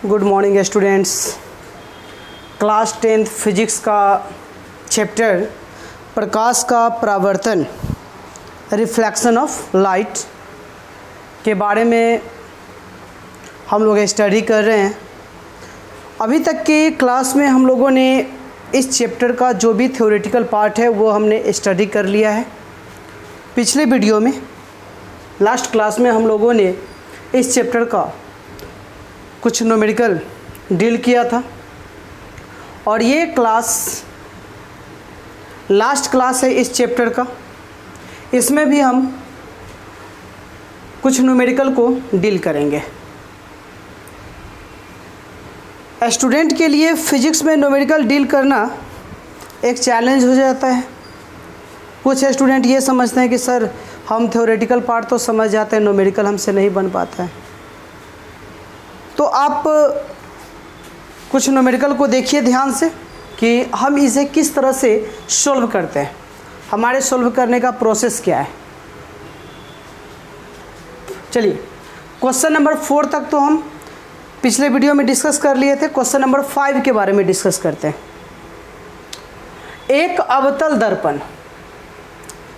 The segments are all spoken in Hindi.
Good morning students. Class 10th physics का चैप्टर प्रकाश का परावर्तन रिफ्लेक्शन ऑफ लाइट के बारे में हम लोग स्टडी कर रहे हैं। अभी तक की क्लास में हम लोगों ने इस चैप्टर का जो भी थ्योरेटिकल पार्ट है वो हमने स्टडी कर लिया है। पिछले वीडियो में लास्ट क्लास में हम लोगों ने इस चैप्टर का कुछ न्यूमेरिकल डील किया था और ये क्लास लास्ट क्लास है इस चैप्टर का। इसमें भी हम कुछ न्यूमेरिकल को डील करेंगे। स्टूडेंट के लिए फिजिक्स में न्यूमेरिकल डील करना एक चैलेंज हो जाता है। कुछ स्टूडेंट ये समझते हैं कि सर हम थ्योरेटिकल पार्ट तो समझ जाते हैं, न्यूमेरिकल हमसे नहीं बन पाता है। तो आप कुछ न्यूमेरिकल को देखिए ध्यान से कि हम इसे किस तरह से सॉल्व करते हैं, हमारे सॉल्व करने का प्रोसेस क्या है। चलिए क्वेश्चन नंबर 4 तक तो हम पिछले वीडियो में डिस्कस कर लिए थे। क्वेश्चन नंबर 5 के बारे में डिस्कस करते हैं। एक अवतल दर्पण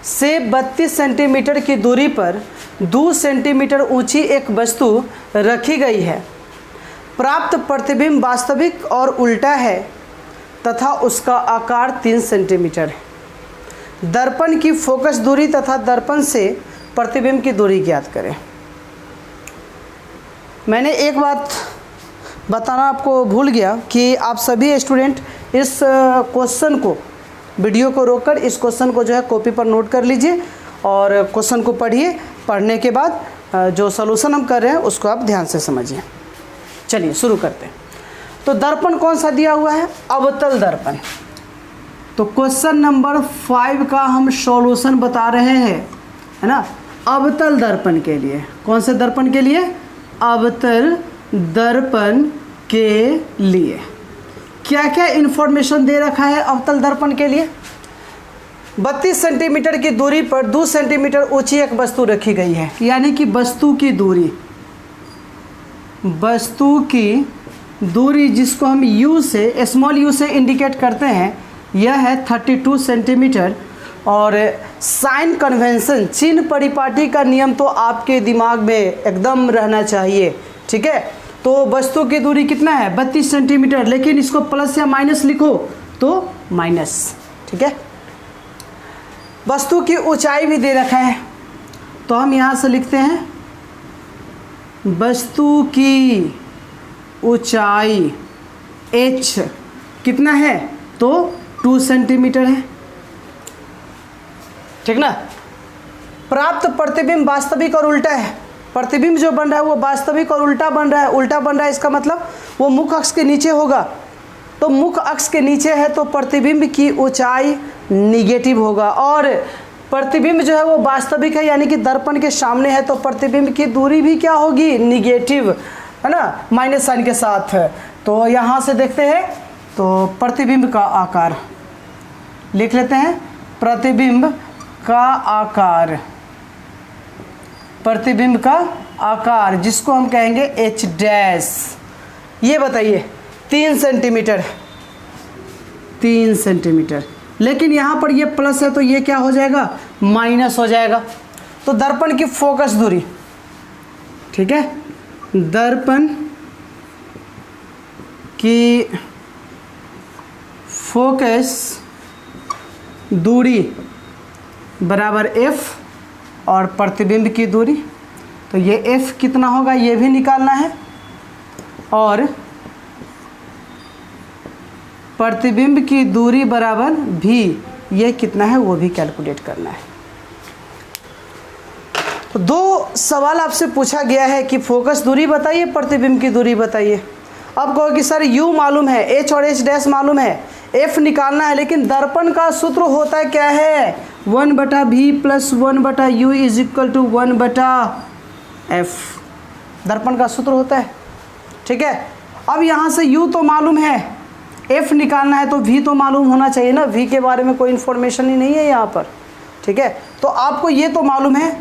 से 32 सेंटीमीटर की दूरी पर 2 सेंटीमीटर ऊंची एक वस्तु रखी गई है। प्राप्त प्रतिबिंब वास्तविक और उल्टा है तथा उसका आकार 3 सेंटीमीटर है। दर्पण की फोकस दूरी तथा दर्पण से प्रतिबिंब की दूरी ज्ञात करें। मैंने एक बात बताना आपको भूल गया कि आप सभी स्टूडेंट इस क्वेश्चन को, वीडियो को रोककर इस क्वेश्चन को जो है कॉपी पर नोट कर लीजिए और क्वेश्चन को पढ़िए। पढ़ने के बाद जो सॉल्यूशन हम कर रहे हैं उसको आप ध्यान से समझिए। चलिए शुरू करते हैं। तो दर्पण कौन सा दिया हुआ है? अवतल दर्पण। तो क्वेश्चन नंबर 5 का हम सॉल्यूशन बता रहे हैं, है ना, अवतल दर्पण के लिए। कौन से दर्पण के लिए? अवतल दर्पण के लिए। क्या क्या इन्फॉर्मेशन दे रखा है अवतल दर्पण के लिए? 32 सेंटीमीटर की दूरी पर 2 सेंटीमीटर ऊंची एक वस्तु रखी गई है, यानी कि वस्तु की दूरी जिसको हम u से, स्मॉल u से इंडिकेट करते हैं, यह है 32 सेंटीमीटर। और साइन कन्वेंशन, चिन्ह परिपाटी का नियम तो आपके दिमाग में एकदम रहना चाहिए, ठीक है। तो वस्तु की दूरी कितना है? 32 सेंटीमीटर, लेकिन इसको प्लस या माइनस लिखो तो माइनस, ठीक है। वस्तु की ऊंचाई भी दे रखा है, तो हम यहाँ से लिखते हैं वस्तु की ऊंचाई h कितना है? तो 2 सेंटीमीटर है, ठीक ना। प्राप्त प्रतिबिंब वास्तविक और उल्टा है। प्रतिबिंब जो बन रहा है वो वास्तविक और उल्टा बन रहा है। उल्टा बन रहा है इसका मतलब वो मुख्य अक्ष के नीचे होगा। तो मुख्य अक्ष के नीचे है तो प्रतिबिंब की ऊंचाई निगेटिव होगा। और प्रतिबिंब जो है वो वास्तविक है, यानी कि दर्पण के सामने है, तो प्रतिबिंब की दूरी भी क्या होगी? निगेटिव, है ना, माइनस साइन के साथ। तो यहाँ से देखते हैं तो प्रतिबिंब का आकार लिख लेते हैं। प्रतिबिंब का आकार, प्रतिबिंब का आकार जिसको हम कहेंगे h डैश। ये बताइए 3 सेंटीमीटर, 3 सेंटीमीटर, लेकिन यहाँ पर ये प्लस है तो ये क्या हो जाएगा? माइनस हो जाएगा। तो दर्पण की फोकस दूरी, ठीक है, दर्पण की फोकस दूरी बराबर f और प्रतिबिंब की दूरी, तो ये f कितना होगा ये भी निकालना है और प्रतिबिंब की दूरी बराबर v, ये कितना है वो भी कैलकुलेट करना है। तो 2 सवाल आपसे पूछा गया है कि फोकस दूरी बताइए, प्रतिबिंब की दूरी बताइए। अब कहो कि सर u मालूम है, h और h डैश मालूम है, f निकालना है, लेकिन दर्पण का सूत्र होता है क्या है? 1/v + 1/u = 1/f। दर्पण का सूत्र होता है, ठीक है। अब यहाँ से u तो मालूम है, f निकालना है तो v तो मालूम होना चाहिए ना। v के बारे में कोई इन्फॉर्मेशन ही नहीं है यहाँ पर, ठीक है। तो आपको ये तो मालूम है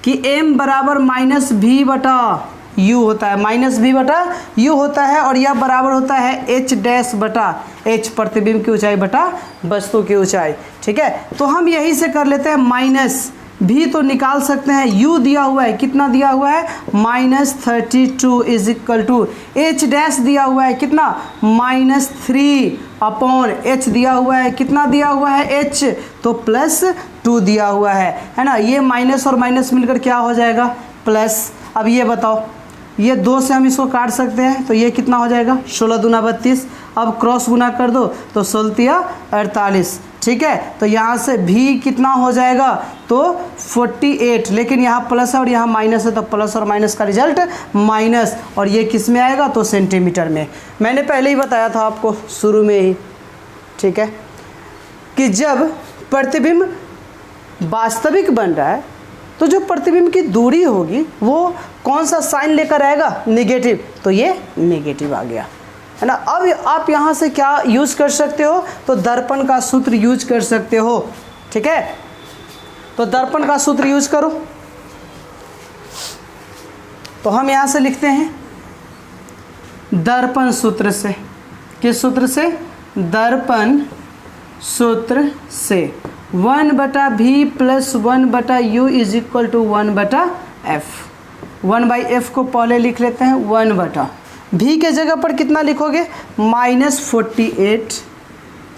कि m बराबर -v/, यू होता है, माइनस भी बटा यू होता है, और यह बराबर होता है एच डैश बटा एच, प्रतिबिंब की ऊंचाई बटा वस्तु की ऊंचाई। ठीक है, तो हम यही से कर लेते हैं माइनस भी तो निकाल सकते हैं, u दिया हुआ है, कितना दिया हुआ है -32 is equal to H dash दिया हुआ है कितना -3 अपॉन एच दिया हुआ है, कितना दिया हुआ है h, तो +2 दिया हुआ है ना। ये माइनस और माइनस मिलकर क्या हो जाएगा प्लस। अब ये बताओ, ये 2 से हम इसको काट सकते हैं, तो ये कितना हो जाएगा 16 दूना 32। अब क्रॉस गुना कर दो तो 16 48। ठीक है, तो यहाँ से भी कितना हो जाएगा तो 48, लेकिन यहाँ प्लस है और यहाँ माइनस है, तो प्लस और माइनस का रिजल्ट माइनस, और ये किस में आएगा तो सेंटीमीटर में। मैंने पहले ही बताया था आपको शुरू में ही, ठीक है, कि जब प्रतिबिंब वास्तविक बन रहा है तो जो प्रतिबिंब की दूरी होगी वो कौन सा साइन लेकर आएगा, नेगेटिव, तो ये नेगेटिव आ गया, है ना। अब आप यहाँ से क्या यूज कर सकते हो, तो दर्पण का सूत्र यूज कर सकते हो। ठीक है, तो दर्पण का सूत्र यूज करो, तो हम यहाँ से लिखते हैं दर्पण सूत्र से, किस सूत्र से, दर्पण सूत्र से 1/v plus 1/u is equal to 1/f। 1/f को पहले लिख लेते हैं 1/, v के जगह पर कितना लिखोगे -48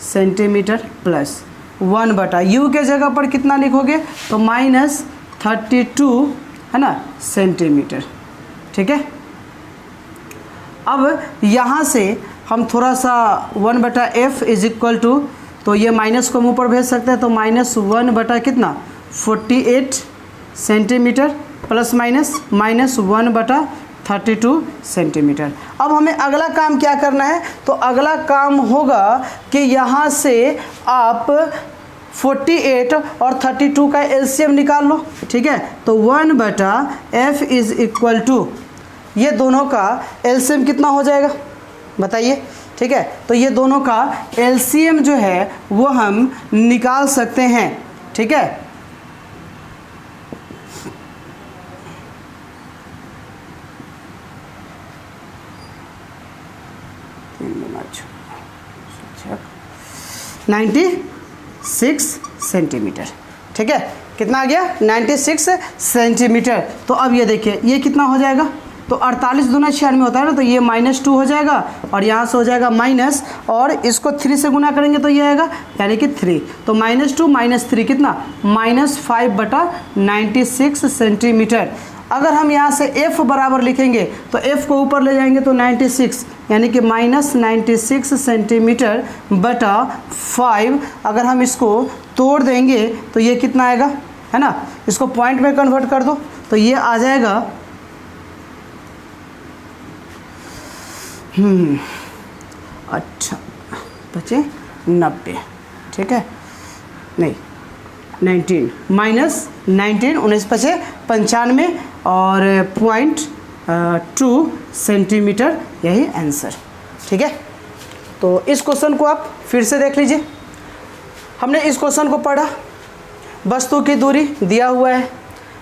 सेंटीमीटर प्लस 1/u के जगह पर कितना लिखोगे तो -32, है ना, सेंटीमीटर। ठीक है, अब यहाँ से हम थोड़ा सा 1/f इज इक्वल टू, तो ये माइनस को मुँह पर भेज सकते हैं, तो -1 कितना 48 सेंटीमीटर प्लस -1/32 सेंटीमीटर। अब हमें अगला काम क्या करना है, तो अगला काम होगा कि यहाँ से आप 48 और 32 का एलसीएम निकाल लो। ठीक है, तो 1/f इज इक्वल टू, ये दोनों का एलसीएम कितना हो जाएगा बताइए। ठीक है, तो ये दोनों का एलसीएम जो है वो हम निकाल सकते हैं। ठीक है, नाइन्टी 96 सेंटीमीटर। ठीक है, कितना आ गया 96 सेंटीमीटर। तो अब ये देखिए ये कितना हो जाएगा, तो 48 दूना 96 होता है ना, तो ये -2 हो जाएगा और यहाँ से हो जाएगा माइनस, और इसको 3 से गुना करेंगे तो ये आएगा यानी कि 3, तो -2 -3 कितना -5/96 सेंटीमीटर। अगर हम यहाँ से f बराबर लिखेंगे तो f को ऊपर ले जाएंगे तो 96 यानी कि -96 सेंटीमीटर बटा 5। अगर हम इसको तोड़ देंगे तो ये कितना आएगा, है ना, इसको पॉइंट में कन्वर्ट कर दो तो ये आ जाएगा अच्छा बचे 90। ठीक है, नहीं 19 -19 19 पचे 95 और 0.2 सेंटीमीटर, यही आंसर। ठीक है, तो इस क्वेश्चन को आप फिर से देख लीजिए। हमने इस क्वेश्चन को पढ़ा, वस्तु की दूरी दिया हुआ है,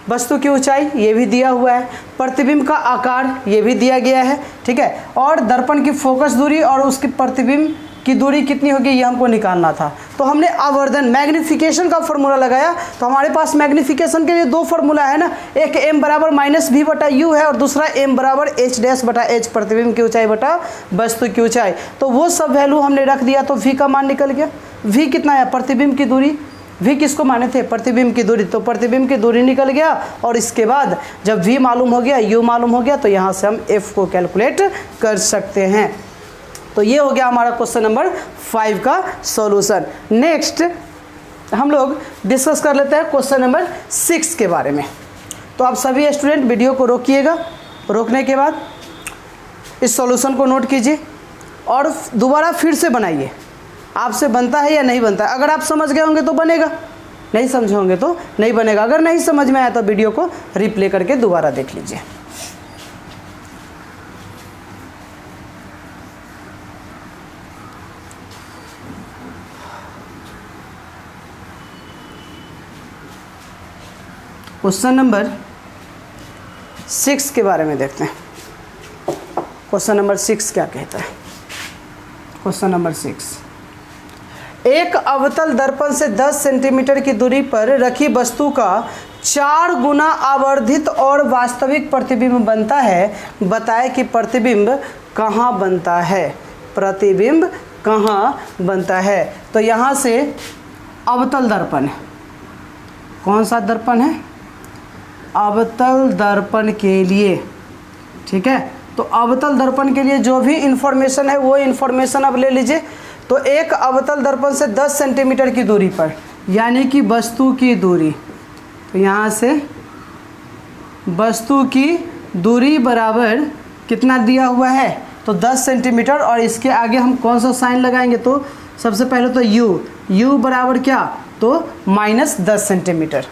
वस्तु की ऊंचाई ये भी दिया हुआ है, प्रतिबिंब का आकार ये भी दिया गया है। ठीक है, और दर्पण की फोकस दूरी और उसकी प्रतिबिंब की दूरी कितनी होगी ये हमको निकालना था। तो हमने आवर्धन मैग्निफिकेशन का फॉर्मूला लगाया, तो हमारे पास मैग्निफिकेशन के लिए दो फॉर्मूला है ना, एक m बराबर -v/u है और दूसरा m बराबर h'/h, प्रतिबिंब की ऊंचाई बटा वस्तु की ऊंचाई। तो वो सब वैल्यू हमने रख दिया, तो v का मान निकल गया। v कितना है, प्रतिबिंब की दूरी, v किसको माने थे, प्रतिबिंब की दूरी, तो प्रतिबिंब की दूरी निकल गया। और इसके बाद जब v मालूम हो गया, u मालूम हो गया, तो यहाँ से हम f को कैलकुलेट कर सकते हैं। तो ये हो गया हमारा क्वेश्चन नंबर 5 का सॉल्यूशन। नेक्स्ट हम लोग डिस्कस कर लेते हैं क्वेश्चन नंबर 6 के बारे में। तो आप सभी स्टूडेंट वीडियो को रोकिएगा, रोकने के बाद इस सॉल्यूशन को नोट कीजिए और दोबारा फिर से बनाइए, आपसे बनता है या नहीं बनता है। अगर आप समझ गए होंगे तो बनेगा, नहीं समझे होंगे तो नहीं बनेगा। अगर नहीं समझ में आया तो वीडियो को रिप्ले करके दोबारा देख लीजिए। क्वेश्चन नंबर 6 के बारे में देखते हैं। क्वेश्चन नंबर 6 क्या कहता है? क्वेश्चन नंबर 6, एक अवतल दर्पण से 10 सेंटीमीटर की दूरी पर रखी वस्तु का 4 गुना आवर्धित और वास्तविक प्रतिबिंब बनता है। बताएं कि प्रतिबिंब कहाँ बनता है? प्रतिबिंब कहाँ बनता है? तो यहाँ से अवतल दर्पण है, कौन सा दर्पण है? अवतल दर्पण के लिए, ठीक है। तो अवतल दर्पण के लिए जो भी इंफॉर्मेशन है वो इंफॉर्मेशन अब ले लीजिए। तो एक अवतल दर्पण से 10 सेंटीमीटर की दूरी पर, यानी कि वस्तु की दूरी, तो यहाँ से वस्तु की दूरी बराबर कितना दिया हुआ है? तो 10 सेंटीमीटर, और इसके आगे हम कौन सा साइन लगाएंगे? तो सबसे पहले तो u बराबर क्या? तो -10 सेंटीमीटर।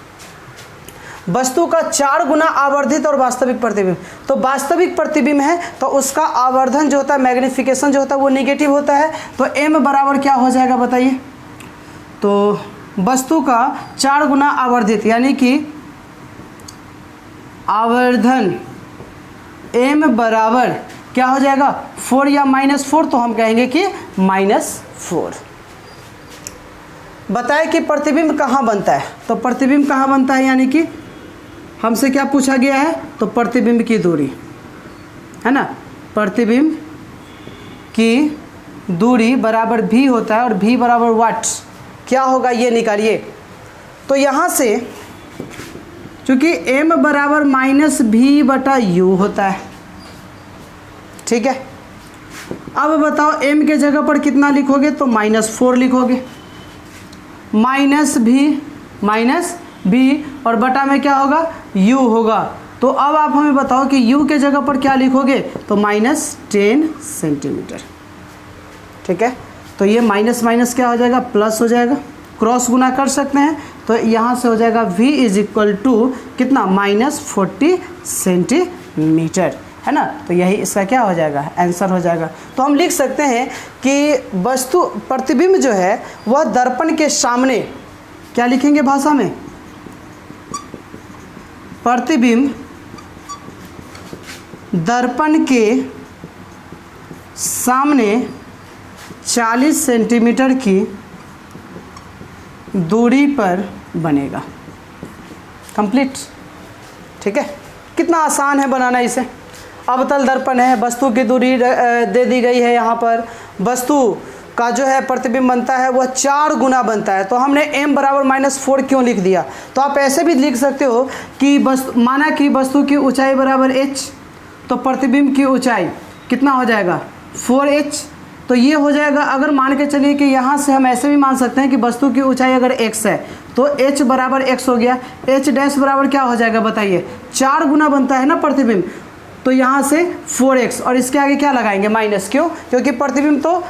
वस्तु का 4 गुना आवर्धित और वास्तविक प्रतिबिंब, तो वास्तविक प्रतिबिंब है तो उसका आवर्धन जो होता है, मैग्निफिकेशन जो होता है वो निगेटिव होता है। तो m बराबर क्या हो जाएगा बताइए? तो वस्तु का 4 गुना आवर्धित, यानी कि आवर्धन m बराबर क्या हो जाएगा? 4 या -4, तो हम कहेंगे कि -4। बताएं कि प्रतिबिंब कहाँ बनता है? तो प्रतिबिंब कहाँ बनता है, यानी कि हमसे क्या पूछा गया है? तो प्रतिबिंब की दूरी, है ना। प्रतिबिंब की दूरी बराबर v होता है, और v बराबर व्हाट क्या होगा ये निकालिए। तो यहाँ से चूँकि m बराबर -v/u होता है, ठीक है। अब बताओ m के जगह पर कितना लिखोगे? तो -4 लिखोगे, -v और बटा में क्या होगा? u होगा। तो अब आप हमें बताओ कि u के जगह पर क्या लिखोगे? तो -10 सेंटीमीटर, ठीक है। तो ये माइनस माइनस क्या हो जाएगा? प्लस हो जाएगा, क्रॉस गुना कर सकते हैं। तो यहाँ से हो जाएगा v = कितना? -40 सेंटीमीटर, है ना। तो यही इसका क्या हो जाएगा? आंसर हो जाएगा। तो हम लिख सकते हैं कि वस्तु प्रतिबिंब जो है वह दर्पण के सामने, क्या लिखेंगे भाषा में? प्रतिबिंब दर्पण के सामने 40 सेंटीमीटर की दूरी पर बनेगा। कंप्लीट, ठीक है। कितना आसान है बनाना इसे। अवतल दर्पण है, वस्तु की दूरी दे दी गई है, यहाँ पर वस्तु का जो है प्रतिबिंब बनता है वह 4 गुना बनता है। तो हमने m बराबर -4 क्यों लिख दिया? तो आप ऐसे भी लिख सकते हो कि माना कि वस्तु की ऊंचाई बराबर h, तो प्रतिबिंब की ऊंचाई कितना हो जाएगा? 4h। तो ये हो जाएगा। अगर मान के चलिए कि यहाँ से हम ऐसे भी मान सकते हैं कि वस्तु की ऊंचाई अगर x है तो h बराबर x हो गया। h डैश बराबर क्या हो जाएगा बताइए? 4 गुना बनता है ना प्रतिबिंब, तो यहाँ से 4x, और इसके आगे क्या लगाएंगे? माइनस। क्यों? क्योंकि प्रतिबिंब तो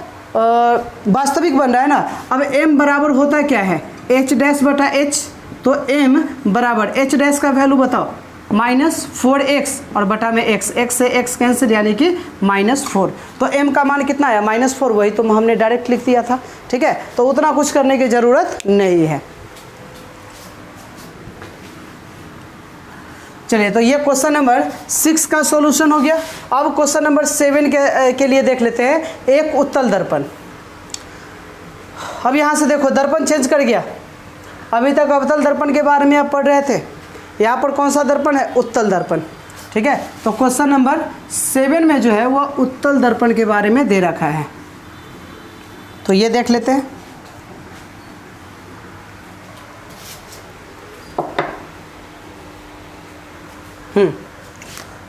वास्तविक बन रहा है ना। अब m बराबर होता क्या है? h डैश बटा h। तो m बराबर h डैश का वैल्यू बताओ, -4x, और बटा में x से x कैंसिल, यानी कि -4। तो m का मान कितना आया? -4। वही तो हमने डायरेक्ट लिख दिया था, ठीक है। तो उतना कुछ करने की ज़रूरत नहीं है। चलिए, तो ये क्वेश्चन नंबर 6 का सॉल्यूशन हो गया। अब क्वेश्चन नंबर 7 के लिए देख लेते हैं। एक उत्तल दर्पण। अब यहाँ से देखो, दर्पण चेंज कर गया। अभी तक अवतल दर्पण के बारे में आप पढ़ रहे थे, यहाँ पर कौन सा दर्पण है? उत्तल दर्पण, ठीक है। तो क्वेश्चन नंबर 7 में जो है वह उत्तल दर्पण के बारे में दे रखा है, तो ये देख लेते हैं।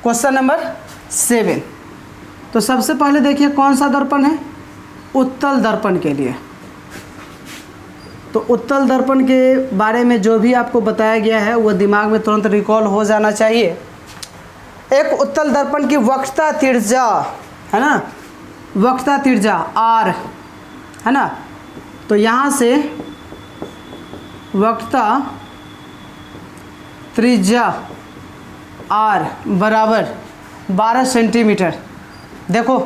Question number 7। तो सबसे पहले देखिए कौन सा दर्पण है? उत्तल दर्पण के लिए। तो उत्तल दर्पण के बारे में जो भी आपको बताया गया है वो दिमाग में तुरंत रिकॉल हो जाना चाहिए। एक उत्तल दर्पण की वक्रता त्रिज्या, है ना, वक्रता त्रिज्या r, है ना। तो यहाँ से वक्रता त्रिज्या r बराबर 12 सेंटीमीटर। देखो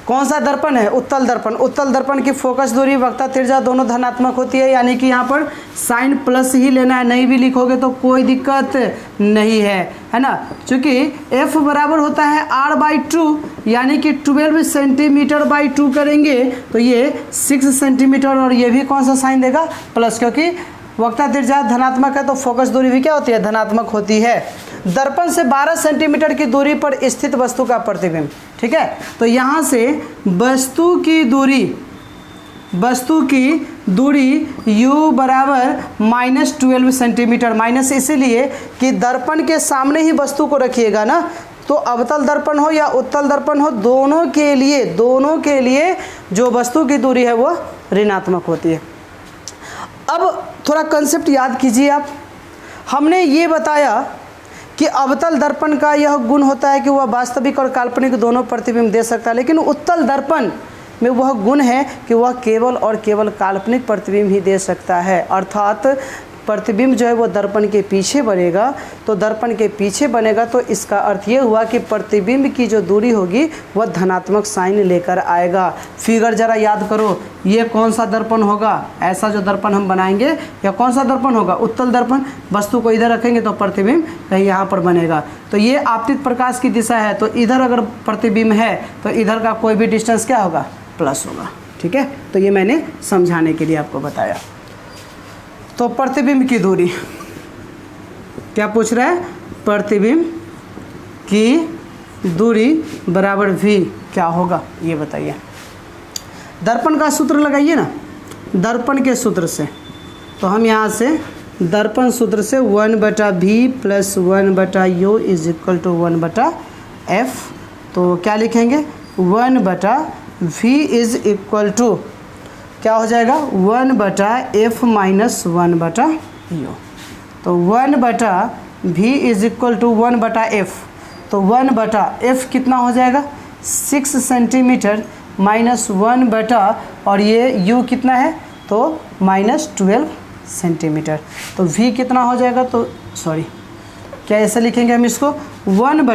कौन सा दर्पण है? उत्तल दर्पण। उत्तल दर्पण की फोकस दूरी, वक्ता त्रिज्या दोनों धनात्मक होती है, यानी कि यहाँ पर साइन प्लस ही लेना है, नहीं भी लिखोगे तो कोई दिक्कत नहीं है ना। चूँकि F बराबर होता है R/2, यानी कि 12 सेंटीमीटर/2 करेंगे तो ये 6 सेंटीमीटर, और ये भी कौन सा साइन देगा? प्लस, क्योंकि वक्ता त्रिज्या धनात्मक है तो फोकस दूरी भी क्या होती है? धनात्मक होती है। दर्पण से 12 सेंटीमीटर की दूरी पर स्थित वस्तु का प्रतिबिंब, ठीक है। तो यहाँ से वस्तु की दूरी u बराबर -12 सेंटीमीटर, माइनस इसीलिए कि दर्पण के सामने ही वस्तु को रखिएगा ना, तो अवतल दर्पण हो या उत्तल दर्पण हो, दोनों के लिए जो वस्तु की दूरी है वो ऋणात्मक होती है। अब थोड़ा कंसेप्ट याद कीजिए आप। हमने ये बताया कि अवतल दर्पण का यह गुण होता है कि वह वास्तविक और काल्पनिक दोनों प्रतिबिंब दे सकता है, लेकिन उत्तल दर्पण में वह गुण है कि वह केवल और केवल काल्पनिक प्रतिबिंब ही दे सकता है। अर्थात प्रतिबिंब जो है वो दर्पण के पीछे बनेगा, तो दर्पण के पीछे बनेगा तो इसका अर्थ ये हुआ कि प्रतिबिंब की जो दूरी होगी वह धनात्मक साइन लेकर आएगा। फिगर जरा याद करो, ये कौन सा दर्पण होगा? ऐसा जो दर्पण हम बनाएंगे, या कौन सा दर्पण होगा? उत्तल दर्पण। वस्तु को इधर रखेंगे तो प्रतिबिंब कहीं यहाँ पर बनेगा। तो ये आपतित प्रकाश की दिशा है, तो इधर अगर प्रतिबिंब है तो इधर का कोई भी डिस्टेंस क्या होगा? प्लस होगा, ठीक है। तो ये मैंने समझाने के लिए आपको बताया। तो प्रतिबिंब की दूरी क्या पूछ रहा है? प्रतिबिंब की दूरी बराबर v क्या होगा ये बताइए। दर्पण का सूत्र लगाइए ना, दर्पण के सूत्र से। तो हम यहाँ से दर्पण सूत्र से 1/v + 1/u = 1/f। तो क्या लिखेंगे? 1/v = क्या हो जाएगा? 1/f - 1/u। तो 1/v = 1/f। तो 1/f कितना हो जाएगा? 6 सेंटीमीटर माइनस 1/, और ये u कितना है? तो -12 सेंटीमीटर। तो v कितना हो जाएगा? तो सॉरी, क्या ऐसे लिखेंगे हम इसको? 1/v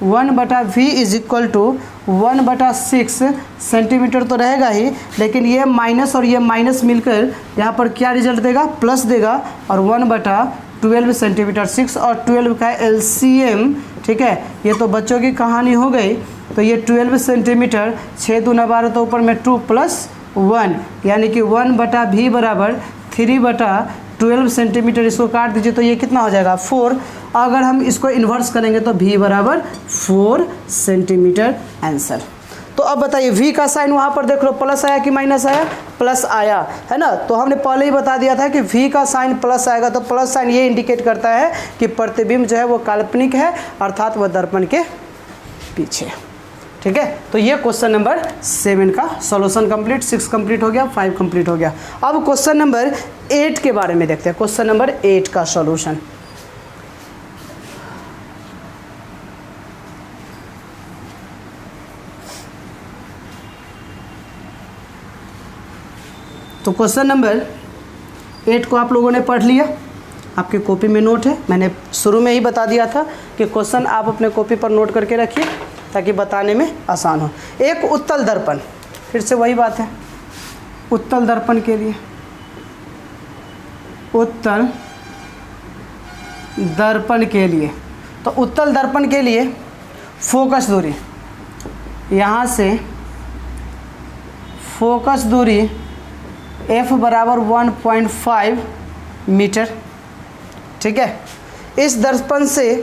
= 1/6 सेंटीमीटर तो रहेगा ही, लेकिन ये माइनस और ये माइनस मिलकर यहाँ पर क्या रिजल्ट देगा? प्लस देगा। और 1/12 सेंटीमीटर, 6 और 12 का LCM, ठीक है। ये तो बच्चों की कहानी हो गई। तो ये 12 सेंटीमीटर, 6 दूना 12, तो ऊपर में 2 + 1, यानी कि 1/v बराबर 3/12 सेंटीमीटर। इसको काट दीजिए तो ये कितना हो जाएगा? 4। अगर हम इसको इन्वर्स करेंगे तो v बराबर 4 सेंटीमीटर आंसर। तो अब बताइए v का साइन वहाँ पर देख लो, प्लस आया कि माइनस आया? प्लस आया, है ना। तो हमने पहले ही बता दिया था कि v का साइन प्लस आएगा, तो प्लस साइन ये इंडिकेट करता है कि प्रतिबिंब जो है वो काल्पनिक है, अर्थात वह दर्पण के पीछे, ठीक है। तो ये क्वेश्चन नंबर 7 का सॉल्यूशन कंप्लीट। 6 कंप्लीट हो गया, 5 कंप्लीट हो गया। अब क्वेश्चन नंबर 8 के बारे में देखते हैं। क्वेश्चन नंबर 8 का सॉल्यूशन। तो क्वेश्चन नंबर 8 को आप लोगों ने पढ़ लिया, आपकी कॉपी में नोट है। मैंने शुरू में ही बता दिया था कि क्वेश्चन आप अपने कॉपी पर नोट करके रखिए ताकि बताने में आसान हो। एक उत्तल दर्पण, फिर से वही बात है, उत्तल दर्पण के लिए, उत्तल दर्पण के लिए, तो उत्तल दर्पण के लिए फोकस दूरी, यहाँ से फोकस दूरी f बराबर 1.5 मीटर, ठीक है। इस दर्पण से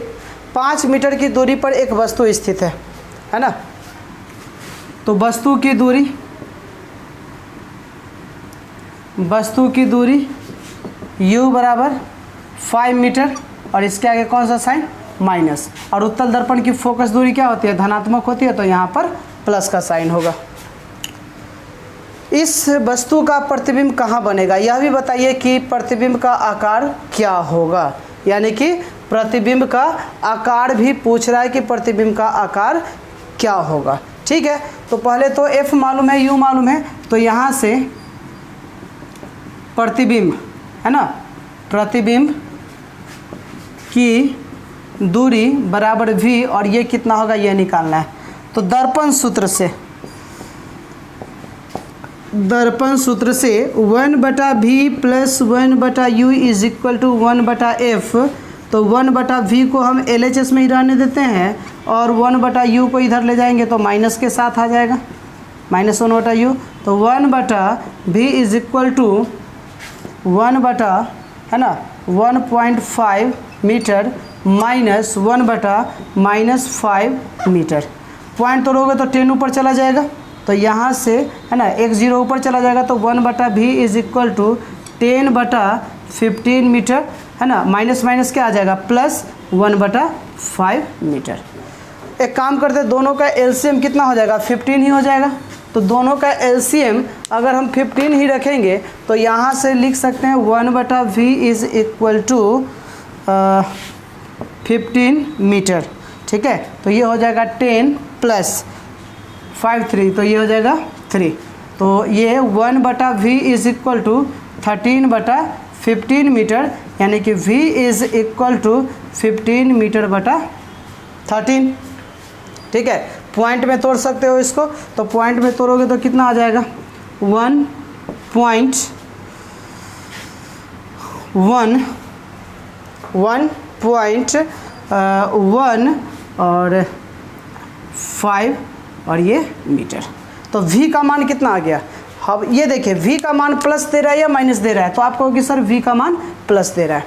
5 मीटर की दूरी पर एक वस्तु स्थित है ना। तो वस्तु की दूरी u बराबर 5 मीटर, और इसके आगे कौन सा साइन? माइनस। और उत्तल दर्पण की फोकस दूरी क्या होती है? धनात्मक होती है, तो यहाँ पर प्लस का साइन होगा। इस वस्तु का प्रतिबिंब कहाँ बनेगा? यह भी बताइए कि प्रतिबिंब का आकार क्या होगा, यानी कि प्रतिबिंब का आकार भी पूछ रहा है कि प्रतिबिंब का आकार क्या होगा, ठीक है। तो पहले तो f मालूम है, u मालूम है, तो यहाँ से प्रतिबिंब, है ना, प्रतिबिंब की दूरी बराबर v, और ये कितना होगा ये निकालना है। तो दर्पण सूत्र से दर्पण सूत्र से 1/v plus 1/u is equal to 1/f। तो 1/v को हम LHS में ही रहने देते हैं और 1/u को इधर ले जाएंगे तो माइनस के साथ आ जाएगा, -1/u। तो 1/v is equal to 1/5 metre minus 1/-5 metre. Point तोड़ोगे तो 10 ऊपर चला जाएगा, तो यहाँ से है ना 1 0 ऊपर चला जाएगा, तो 1/v is equal to 10/15 metre, है ना। माइनस माइनस क्या आ जाएगा, प्लस 1/5 मीटर। एक काम करते, दोनों का एलसीएम कितना हो जाएगा, 15 ही हो जाएगा। तो दोनों का एलसीएम अगर हम 15 ही रखेंगे तो यहाँ से लिख सकते हैं 1/v is equal to 15 metre, ठीक है। तो ये हो जाएगा 10 प्लस 5 3, तो ये हो जाएगा 3। तो ये 1/v is equal to 13/15 metre, यानी कि v इज इक्वल टू 15 मीटर/13, ठीक है। पॉइंट में तोड़ सकते हो इसको, तो पॉइंट में तोड़ोगे तो कितना आ जाएगा 1.1 और 5 और ये मीटर। तो v का मान कितना आ गया। अब ये देखिए v का मान प्लस दे रहा है या माइनस दे रहा है, तो आप कहोगे सर v का मान प्लस दे रहा है।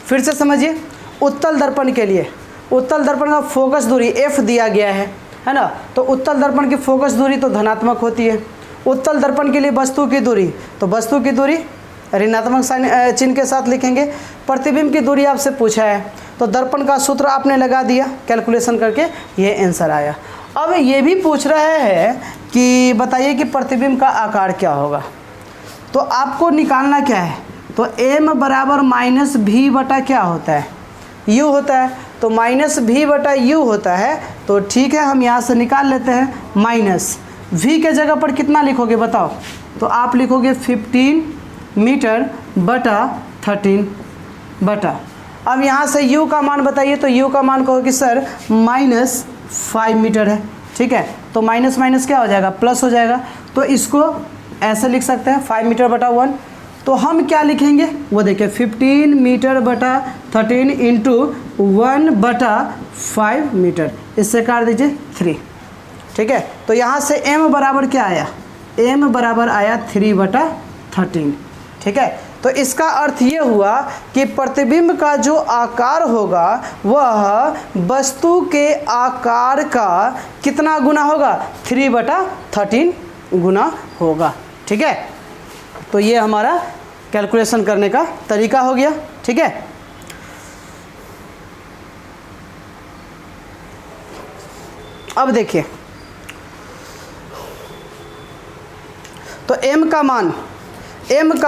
फिर से समझिए, उत्तल दर्पण के लिए उत्तल दर्पण का फोकस दूरी f दिया गया है ना। तो उत्तल दर्पण की फोकस दूरी तो धनात्मक होती है। उत्तल दर्पण के लिए वस्तु की दूरी, तो वस्तु की दूरी ऋणात्मक साइन चिन्ह के साथ लिखेंगे। प्रतिबिंब की दूरी आपसे पूछा है, तो दर्पण का सूत्र आपने लगा दिया कैलकुलेशन करके, ये आंसर आया। अब ये भी पूछ रहा है कि बताइए कि प्रतिबिंब का आकार क्या होगा। तो आपको निकालना क्या है, तो m बराबर -v बटा क्या होता है, u होता है। तो -v/u होता है, तो ठीक है, हम यहाँ से निकाल लेते हैं। माइनस v के जगह पर कितना लिखोगे बताओ, तो आप लिखोगे 15 मीटर/13 बटा। अब यहाँ से u का मान बताइए, तो u का मान कहोगे सर -5 मीटर है, ठीक है। तो माइनस माइनस क्या हो जाएगा, प्लस हो जाएगा। तो इसको ऐसे लिख सकते हैं 5 मीटर/1। तो हम क्या लिखेंगे वो देखिए, 15 मीटर/13 इंटू 1/5 मीटर, इससे काट दीजिए 3, ठीक है। तो यहाँ से m बराबर क्या आया, m बराबर आया 3/13, ठीक है। तो इसका अर्थ ये हुआ कि प्रतिबिंब का जो आकार होगा वह वस्तु के आकार का कितना गुना होगा, 3/13 गुना होगा, ठीक है। तो ये हमारा कैलकुलेशन करने का तरीका हो गया, ठीक है। अब देखिए, तो m का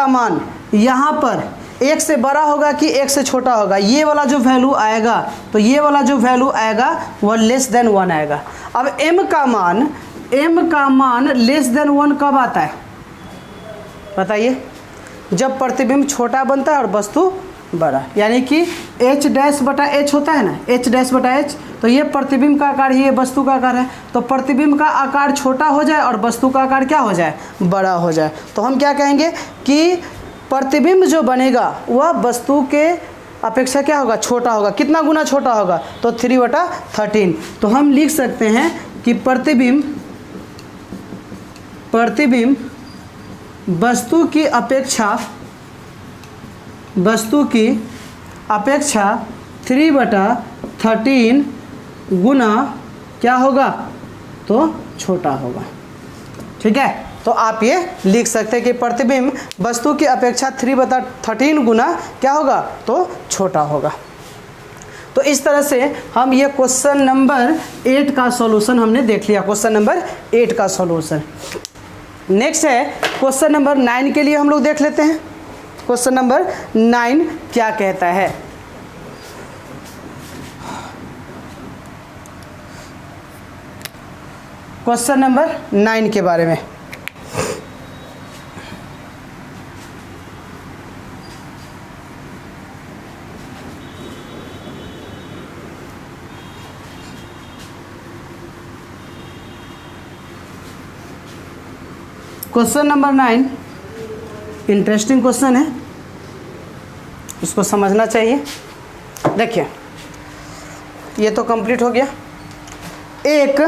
मान यहाँ पर 1 से बड़ा होगा कि 1 से छोटा होगा। ये वाला जो वैल्यू आएगा, तो ये वाला जो वैल्यू आएगा वह <1 आएगा। अब m का मान <1 कब आता है बताइए, जब प्रतिबिंब छोटा बनता है और वस्तु बड़ा, यानी कि h' होता है ना, h'/h। तो ये प्रतिबिंब का आकार ही ये वस्तु का आकार है। तो प्रतिबिंब का आकार छोटा हो जाए और वस्तु का आकार क्या हो जाए, बड़ा हो जाए, तो हम क्या कहेंगे कि प्रतिबिंब जो बनेगा वह वस्तु के अपेक्षा क्या होगा, छोटा होगा। कितना गुना छोटा होगा, तो 3/13। तो हम लिख सकते हैं कि प्रतिबिंब वस्तु की अपेक्षा 3/13 गुना क्या होगा, तो छोटा होगा, ठीक है। तो आप ये लिख सकते हैं कि प्रतिबिंब वस्तु की अपेक्षा 3/13 गुना क्या होगा, तो छोटा होगा। तो इस तरह से हम ये क्वेश्चन नंबर 8 का सॉल्यूशन हमने देख लिया, क्वेश्चन नंबर 8 का सॉल्यूशन। नेक्स्ट है क्वेश्चन नंबर 9 के लिए हम लोग देख लेते हैं। क्वेश्चन नंबर 9 क्या कहता है। क्वेश्चन नंबर 9 के बारे में, क्वेश्चन नंबर 9 इंटरेस्टिंग क्वेश्चन है, इसको समझना चाहिए। देखिए ये तो कंप्लीट हो गया। एक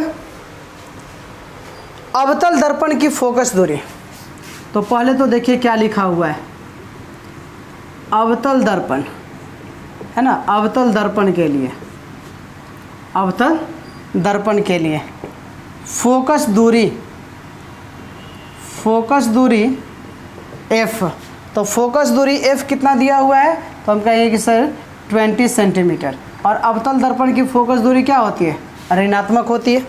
अवतल दर्पण की फोकस दूरी, तो पहले तो देखिए क्या लिखा हुआ है, अवतल दर्पण है ना, अवतल दर्पण के लिए, अवतल दर्पण के लिए फोकस दूरी f, तो फोकस दूरी f कितना दिया हुआ है, तो हम कहेंगे कि सर 20 सेंटीमीटर। और अवतल दर्पण की फोकस दूरी क्या होती है, ऋणात्मक होती है।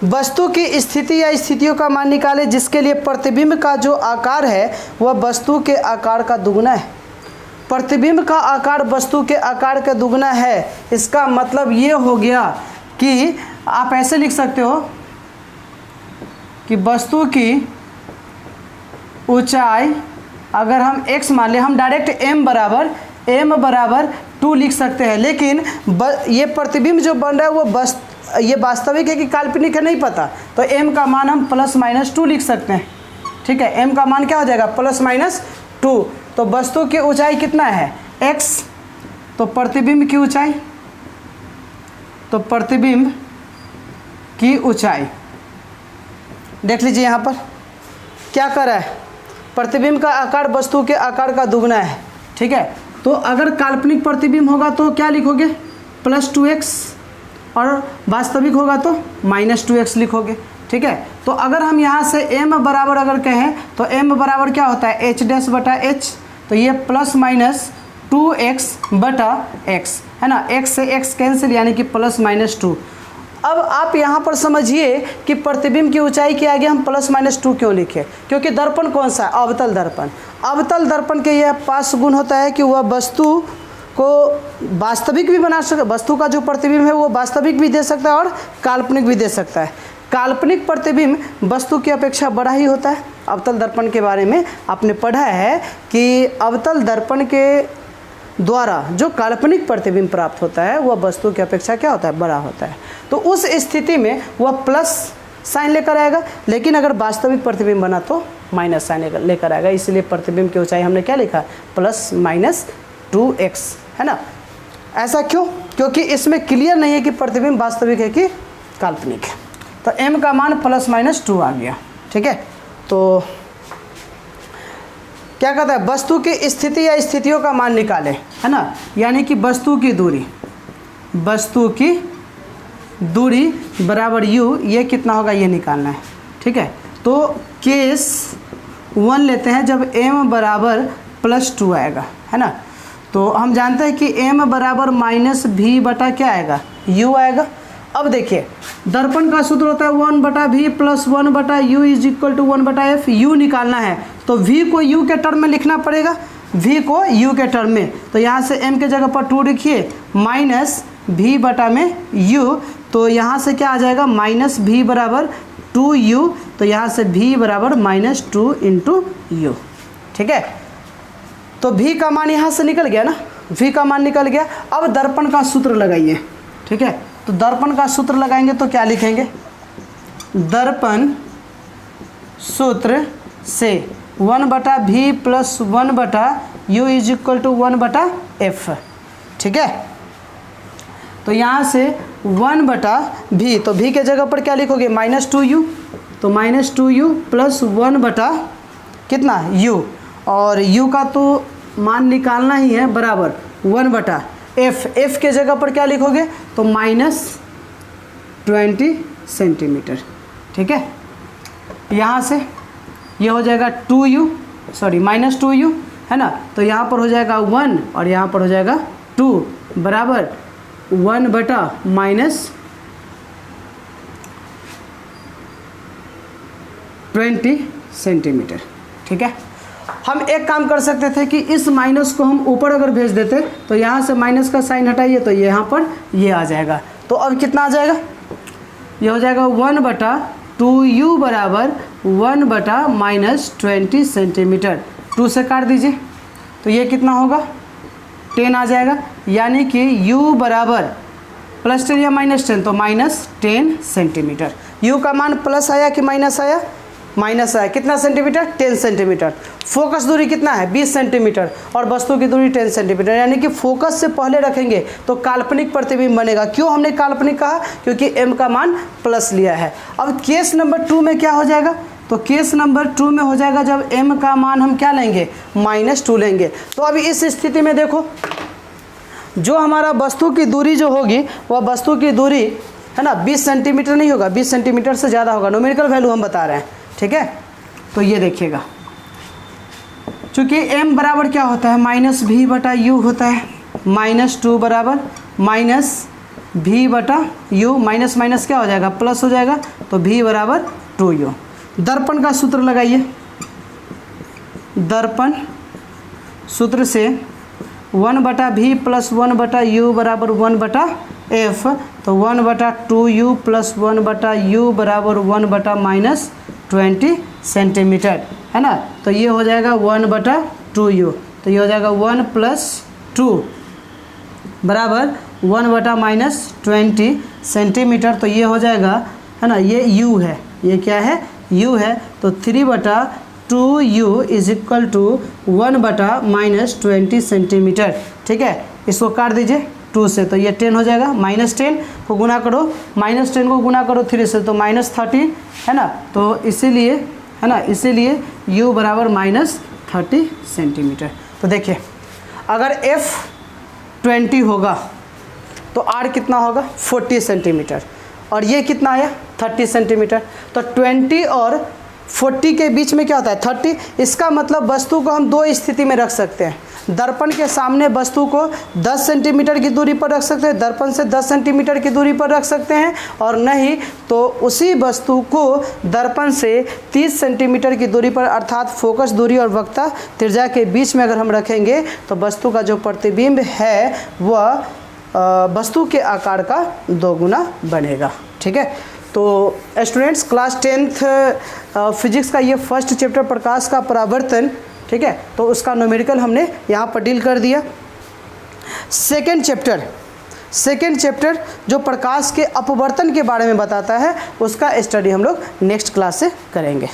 वस्तु की स्थिति या स्थितियों का मान निकालें जिसके लिए प्रतिबिंब का जो आकार है वह वस्तु के आकार का दुगना है। प्रतिबिंब का आकार वस्तु के आकार का दुगना है, इसका मतलब ये हो गया कि आप ऐसे लिख सकते हो कि वस्तु की ऊंचाई अगर हम x मान लें, हम डायरेक्ट m बराबर 2 लिख सकते हैं, लेकिन ये प्रतिबिंब जो बन रहा है वो ये वास्तविक है कि काल्पनिक है नहीं पता, तो m का मान हम +-2 लिख सकते हैं। ठीक है, m का मान क्या हो जाएगा, +-2। तो वस्तु की ऊंचाई कितना है, x, तो प्रतिबिंब की ऊंचाई, तो प्रतिबिंब की ऊंचाई देख लीजिए यहाँ पर क्या कर रहा है, प्रतिबिंब का आकार वस्तु के आकार का दुगना है। ठीक है, तो अगर काल्पनिक प्रतिबिंब होगा तो क्या लिखोगे, +2x, और वास्तविक होगा तो -2x लिखोगे। ठीक है, तो अगर हम यहाँ से m बराबर अगर कहें तो m बराबर क्या होता है, h'/h, तो ये +-2x बटा x है ना, x से x कैंसिल यानी कि +-2। अब आप यहाँ पर समझिए कि प्रतिबिंब की ऊंचाई के आगे हम +-2 क्यों लिखे, क्योंकि दर्पण कौन सा है, अवतल दर्पण। अवतल दर्पण के यह पास गुण होता है कि वह वस्तु को वास्तविक भी बना सकता, वस्तु का जो प्रतिबिंब है वो वास्तविक भी दे सकता है और काल्पनिक भी दे सकता है। काल्पनिक प्रतिबिंब वस्तु की अपेक्षा बड़ा ही होता है। अवतल दर्पण के बारे में आपने पढ़ा है कि अवतल दर्पण के द्वारा जो काल्पनिक प्रतिबिंब प्राप्त होता है वह वस्तु की अपेक्षा क्या होता है, बड़ा होता है। तो उस स्थिति में वह प्लस साइन लेकर आएगा, लेकिन अगर वास्तविक प्रतिबिंब बना तो माइनस साइन लेकर आएगा। इसलिए प्रतिबिंब की ऊंचाई हमने क्या लिखा, +-2x है ना। ऐसा क्यों, क्योंकि इसमें क्लियर नहीं है कि प्रतिबिंब वास्तविक है कि काल्पनिक है। तो m का मान +-2 आ गया। ठीक है, तो क्या कहता है, वस्तु की स्थिति या स्थितियों का मान निकालें है ना, यानी कि वस्तु की दूरी बराबर u, ये कितना होगा ये निकालना है। ठीक है, तो केस 1 लेते हैं जब m बराबर +2 आएगा है ना, तो हम जानते हैं कि m बराबर -v बटा क्या आएगा, u आएगा। अब देखिए दर्पण का सूत्र होता है 1/v + 1/u = 1/f। u निकालना है तो v को u के टर्म में लिखना पड़ेगा, v को u के टर्म में, तो यहाँ से m के जगह पर 2 लिखिए, -v बटा में u, तो यहाँ से क्या आ जाएगा, -v बराबर 2u, तो यहाँ से v बराबर -2 × u। ठीक है, तो v का मान यहाँ से निकल गया ना, v का मान निकल गया। अब दर्पण का सूत्र लगाइए। ठीक है, तो दर्पण का सूत्र लगाएंगे तो क्या लिखेंगे, दर्पण सूत्र से 1/v + 1/u = 1/f। ठीक है, तो यहाँ से 1/v, तो v के जगह पर क्या लिखोगे, -2u, तो -2u + 1/ कितना u, और u का तो मान निकालना ही है, बराबर 1/f। f के जगह पर क्या लिखोगे, तो -20 सेंटीमीटर। ठीक है, यहाँ से ये हो जाएगा -2u है ना, तो यहाँ पर हो जाएगा 1 और यहाँ पर हो जाएगा 2 बराबर 1/-20 सेंटीमीटर। ठीक है, हम एक काम कर सकते थे कि इस माइनस को हम ऊपर अगर भेज देते तो यहाँ से माइनस का साइन हटाइए तो ये यहाँ पर ये आ जाएगा। तो अब कितना आ जाएगा, ये हो जाएगा 1/2u बराबर 1/-20 सेंटीमीटर। 2 से काट दीजिए तो ये कितना होगा, 10 आ जाएगा, यानी कि u बराबर +10 या -10, तो -10 सेंटीमीटर। u का मान प्लस आया कि माइनस आया, माइनस है कितना सेंटीमीटर, 10 सेंटीमीटर। फोकस दूरी कितना है, 20 सेंटीमीटर, और वस्तु की दूरी 10 सेंटीमीटर। यानी कि फोकस से पहले रखेंगे तो काल्पनिक प्रतिबिंब बनेगा। क्यों हमने काल्पनिक कहा, क्योंकि m का मान प्लस लिया है। अब केस नंबर 2 में क्या हो जाएगा, तो केस नंबर 2 में हो जाएगा जब m का मान हम क्या लेंगे, -2 लेंगे। तो अभी इस स्थिति में देखो, जो हमारा वस्तु की दूरी जो होगी वह वस्तु की दूरी है ना 20 सेंटीमीटर नहीं होगा, 20 सेंटीमीटर से ज़्यादा होगा। न्यूमेरिकल वैल्यू हम बता रहे हैं, ठीक है। तो ये देखिएगा, चूँकि m बराबर क्या होता है, -v/u होता है। -2 बराबर -v/u, माइनस माइनस क्या हो जाएगा, प्लस हो जाएगा। तो v बराबर 2u। दर्पण का सूत्र लगाइए, दर्पण सूत्र से 1/v + 1/u बराबर 1/f। तो 1/2u + 1/u बराबर 1/-20 सेंटीमीटर, है ना। तो ये हो जाएगा 1/2u। तो ये हो जाएगा 1 + 2 बराबर 1/-20 सेंटीमीटर। तो ये हो जाएगा, है ना, ये u है, ये क्या है, u है। तो 3/2u = 1/-20 सेंटीमीटर, ठीक है। इसको काट दीजिए 2 से, तो ये 10 हो जाएगा। -10 को गुना करो, -10 को गुना करो 3 से, तो -30, है ना। तो इसीलिए, है ना, इसीलिए u बराबर -30 सेंटीमीटर। तो देखिए, अगर f 20 होगा तो r कितना होगा, 40 सेंटीमीटर, और ये कितना आया, 30 सेंटीमीटर। तो 20 और 40 के बीच में क्या होता है, 30। इसका मतलब वस्तु को हम दो स्थिति में रख सकते हैं। दर्पण के सामने वस्तु को 10 सेंटीमीटर की दूरी पर रख सकते हैं, दर्पण से 10 सेंटीमीटर की दूरी पर रख सकते हैं, और नहीं तो उसी वस्तु को दर्पण से 30 सेंटीमीटर की दूरी पर, अर्थात फोकस दूरी और वक्ता त्रिज्या के बीच में अगर हम रखेंगे तो वस्तु का जो प्रतिबिंब है वह वस्तु के आकार का 2 गुना बनेगा, ठीक है। तो स्टूडेंट्स, क्लास 10th फिजिक्स का ये फर्स्ट चैप्टर प्रकाश का परावर्तन, ठीक है, तो उसका न्यूमेरिकल हमने यहाँ पर डील कर दिया। सेकेंड चैप्टर जो प्रकाश के अपवर्तन के बारे में बताता है, उसका स्टडी हम लोग नेक्स्ट क्लास से करेंगे।